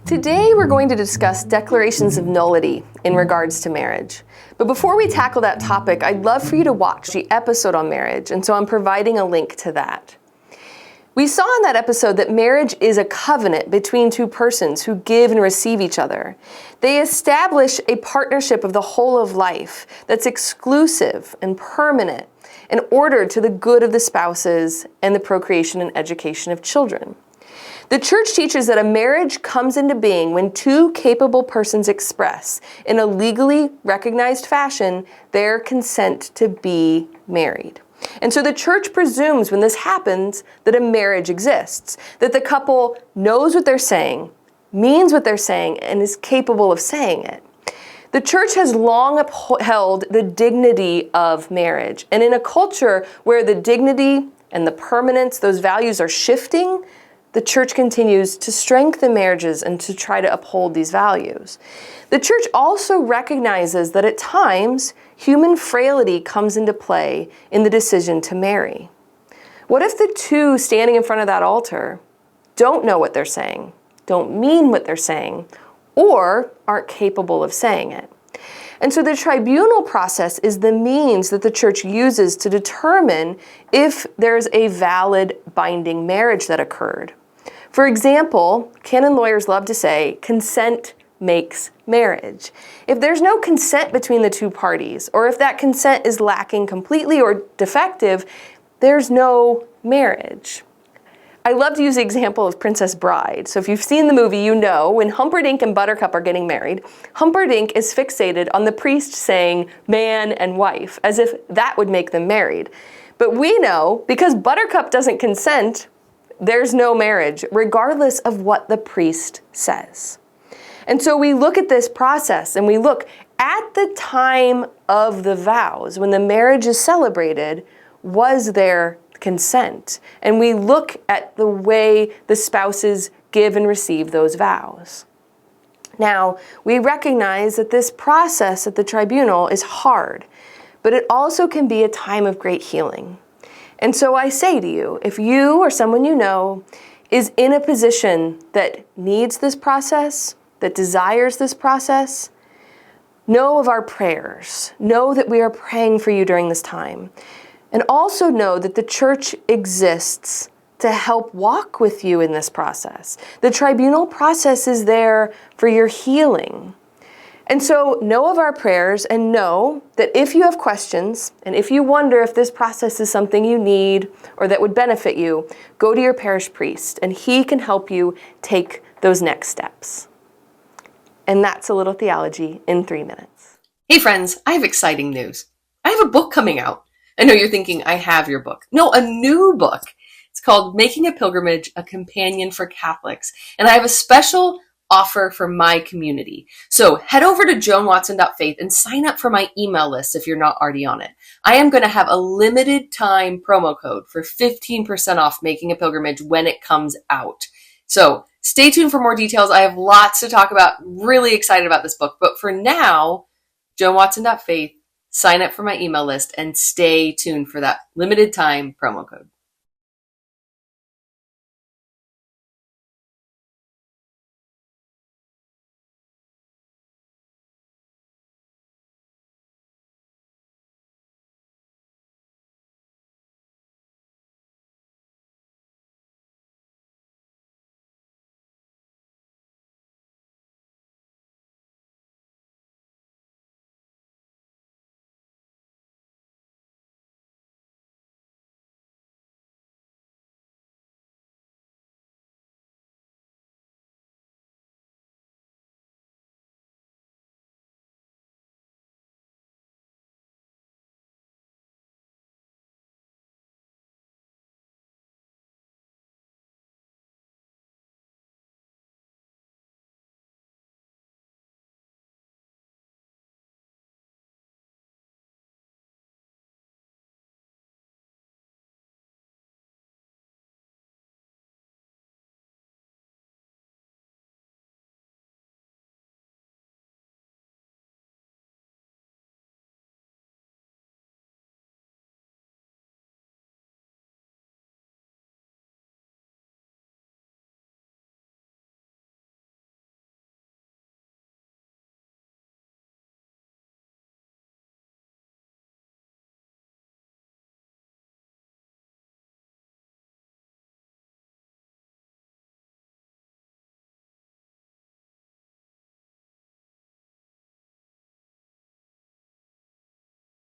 Today we're going to discuss declarations of nullity in regards to marriage. But before we tackle that topic, I'd love for you to watch the episode on marriage, and so I'm providing a link to that. We saw in that episode that marriage is a covenant between two persons who give and receive each other. They establish a partnership of the whole of life that's exclusive and permanent and ordered to the good of the spouses and the procreation and education of children. The church teaches that a marriage comes into being when two capable persons express, in a legally recognized fashion, their consent to be married. And so the church presumes when this happens that a marriage exists, that the couple knows what they're saying, means what they're saying, and is capable of saying it. The church has long upheld the dignity of marriage. And in a culture where the dignity and the permanence, those values are shifting, the church continues to strengthen marriages and to try to uphold these values. The church also recognizes that at times, human frailty comes into play in the decision to marry. What if the two standing in front of that altar don't know what they're saying, don't mean what they're saying, or aren't capable of saying it? And so the tribunal process is the means that the church uses to determine if there's a valid binding marriage that occurred. For example, canon lawyers love to say, consent makes marriage. If there's no consent between the two parties, or if that consent is lacking completely or defective, there's no marriage. I love to use the example of Princess Bride. So if you've seen the movie, you know when Humperdinck and Buttercup are getting married, Humperdinck is fixated on the priest saying man and wife, as if that would make them married. But we know, because Buttercup doesn't consent, there's no marriage, regardless of what the priest says. And so we look at this process and we look at the time of the vows, when the marriage is celebrated, was there consent? And we look at the way the spouses give and receive those vows. Now, we recognize that this process at the tribunal is hard, but it also can be a time of great healing. And so I say to you, if you or someone you know is in a position that needs this process, that desires this process, know of our prayers. Know that we are praying for you during this time. And also know that the church exists to help walk with you in this process. The tribunal process is there for your healing. And so know of our prayers and know that if you have questions and if you wonder if this process is something you need or that would benefit you, go to your parish priest and he can help you take those next steps. And that's a little theology in 3 minutes. Hey friends, I have exciting news. I have a book coming out. I know you're thinking I have your book. No, a new book. It's called Making a Pilgrimage, a Companion for Catholics. And I have a special offer for my community. So head over to joanwatson.faith and sign up for my email list if you're not already on it. I am going to have a limited time promo code for 15% off Making a Pilgrimage when it comes out. So stay tuned for more details. I have lots to talk about. Really excited about this book. But for now, joanwatson.faith, sign up for my email list and stay tuned for that limited time promo code.